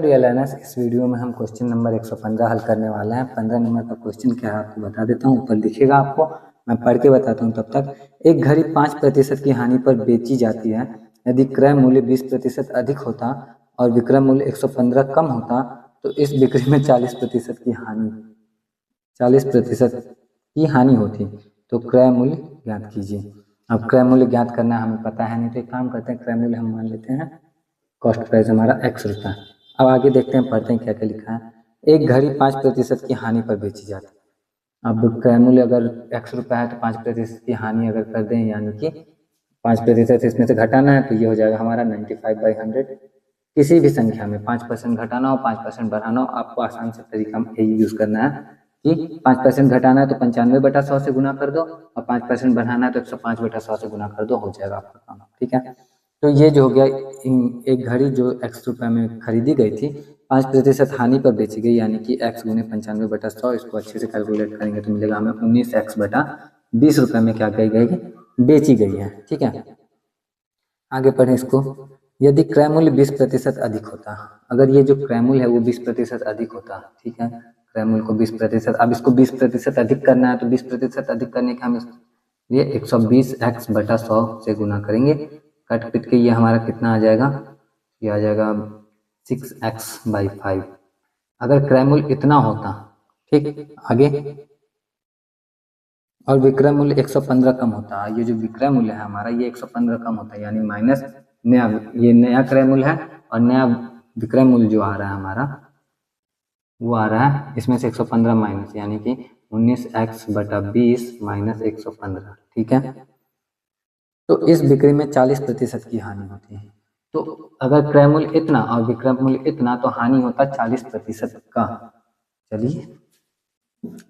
Dear learners, इस video में हम क्वेश्चन नंबर 115 हल करने वाले हैं। 15 नंबर का क्वेश्चन क्या है आपको बता देता हूँ, ऊपर दिखेगा आपको, मैं पढ़ के बताता हूँ तब तक। एक घड़ी 5% की हानि पर बेची जाती है। यदि क्रय मूल्य 20% अधिक होता और विक्रय मूल्य 115 कम होता तो इस बिक्री में 40% की हानि होती। तो क्रय मूल्य ज्ञात कीजिए। अब क्रय मूल्य ज्ञात करना हमें पता है नहीं, तो एक काम करते हैं, क्रय मूल्य हम मान लेते हैं कॉस्ट प्राइस हमारा x रुपया। अब आगे देखते हैं, पढ़ते हैं क्या क्या लिखा है। एक घड़ी 5% की हानि पर बेची जाती है। अब क्रय मूल्य अगर x रुपया है तो 5% की हानि अगर कर दें, यानी कि 5% इसमें से घटाना है, तो ये हो जाएगा हमारा 95/100। किसी भी संख्या में 5% घटाना हो 5% बढ़ाना हो, आपको आसान से तरीका यही यूज करना है कि 5% घटाना है तो 95/100 से गुना कर दो, और 5% बढ़ाना है तो 105/100 से गुना कर दो, हो जाएगा आपका काम। ठीक है, तो ये जो हो गया, एक घड़ी जो x रुपये में खरीदी गई थी 5% हानि पर बेची गई, यानी कि x गुने 95/100। इसको अच्छे से कैलकुलेट करेंगे तो मिलेगा हमें 19x/20 रुपये में क्या कही गई, बेची गई है। ठीक है, आगे पढ़ें इसको। यदि क्रय मूल्य 20% अधिक होता, अगर ये जो क्रय मूल्य है वो 20% अधिक होता, ठीक है, क्रय मूल्य को 20%, अब इसको 20% अधिक करना है, तो 20% अधिक करने के हम ये 120x/100 से गुना करेंगे। कट पिट के ये हमारा कितना आ जाएगा, ये आ जाएगा 6x/5। अगर क्रय मूल्य इतना होता, ठीक, आगे, और विक्रय मूल्य 115 कम होता, ये जो विक्रय मूल्य है हमारा ये 115 कम होता है, यानी माइनस नया, ये नया क्रय मूल्य है और नया विक्रय मूल्य जो आ रहा है हमारा वो आ रहा है इसमें से 115 माइनस, यानी कि 19x/20 माइनस 115। ठीक है, तो इस बिक्री में 40% की हानि होती है। तो अगर क्रय मूल्य इतना और विक्रय मूल्य इतना, तो हानि होता 40% का। चलिए,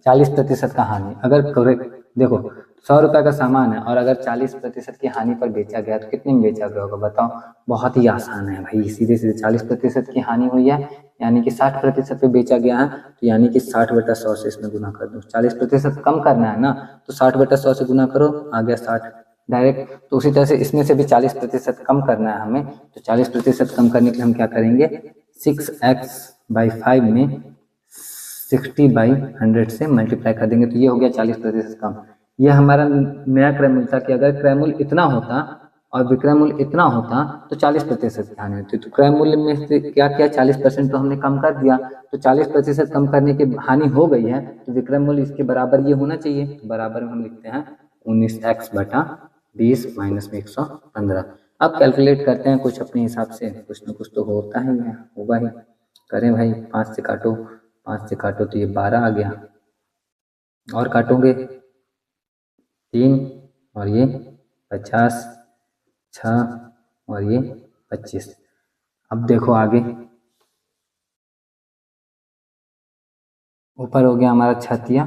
40% का हानि, अगर देखो 100 रुपये का सामान है और अगर 40% की हानि पर बेचा गया तो कितने में बेचा गया होगा बताओ। बहुत ही आसान है भाई, सीधे सीधे 40% की हानि हुई है, यानी कि 60% पे बेचा गया है, तो यानी कि 60/100 से इसमें गुना कर दो। 40% कम करना है ना, तो 60/100 से गुना करो, आ गया 60 डायरेक्ट। तो उसी तरह से इसमें से भी 40% कम करना है हमें, तो 40% कम करने के लिए हम क्या करेंगे, 6x/5 में 60/100 से मल्टीप्लाई कर देंगे, तो ये हो गया 40% कम। ये हमारा नया क्रय मूल्य था कि अगर क्रय मूल्य इतना होता और विक्रय मूल्य इतना होता तो 40% की हानि होती। तो क्रय मूल्य में से क्या किया, 40% तो हमने कम कर दिया, तो 40% कम करने की हानि हो गई है, तो विक्रय मूल्य इसके बराबर ये होना चाहिए। तो बराबर में हम लिखते हैं 19x/20 माइनस में 115। अब कैलकुलेट करते हैं कुछ अपने हिसाब से, कुछ न कुछ तो होता ही है, होगा ही। करें भाई, 5 से काटो, 5 से काटो तो ये 12 आ गया, और काटोगे 3 और ये 50, 6 और ये 25। अब देखो आगे, ऊपर हो गया हमारा 6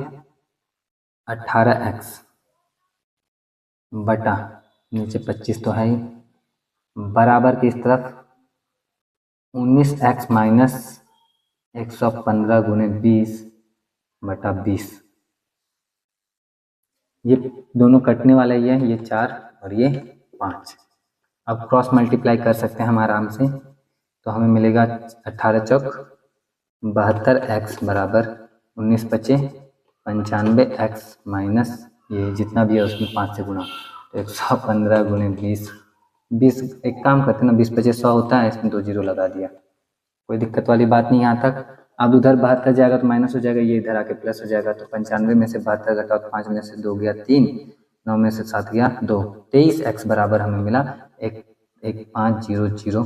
18x बटा नीचे 25 तो है ही, बराबर की इस तरफ 19x माइनस 115 गुने 20/20। ये दोनों कटने वाला ही है, ये 4 और ये 5। अब क्रॉस मल्टीप्लाई कर सकते हैं हम आराम से, तो हमें मिलेगा 18 चौक 72x बराबर 19 पचे 95x माइनस ये जितना भी है उसमें 5 से गुना, तो 115 गुने 20। एक काम करते हैं ना, 20 पचे 100 होता है, इसमें 2 जीरो लगा दिया, कोई दिक्कत वाली बात नहीं यहाँ तक। अब उधर 72 जाएगा तो माइनस हो जाएगा, ये इधर आके प्लस हो जाएगा, तो 95 में से 72 घटाओ तो 5 में से 2 गया 3, 9 में से 7 गया 2, 23x बराबर हमें मिला 1,500।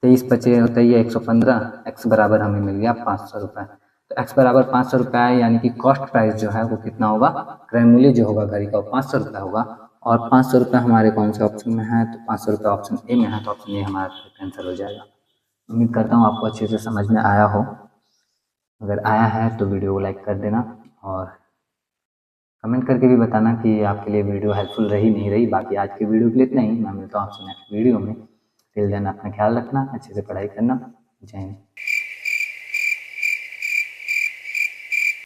23 पचे होता है 115, x बराबर हमें मिल गया 500 रुपये। तो x बराबर 500 रुपये है, यानी कि कॉस्ट प्राइस जो है वो कितना होगा, क्रय मूल्य जो होगा घड़ी का वो 500 रुपये होगा। और 500 रुपये हमारे कौन से ऑप्शन में है, तो 500 रुपये ऑप्शन ए में है, तो ऑप्शन ए हमारा आंसर हो जाएगा। उम्मीद करता हूँ आपको अच्छे से समझ में आया हो। अगर आया है तो वीडियो को लाइक कर देना और कमेंट करके भी बताना कि आपके लिए वीडियो हेल्पफुल रही नहीं रही। बाकी आज की वीडियो के लिए इतना ही, मैं मिलता हूँ आपसे नेक्स्ट वीडियो में। टिल देन अपना ख्याल रखना, अच्छे से पढ़ाई करना। जय हिंद।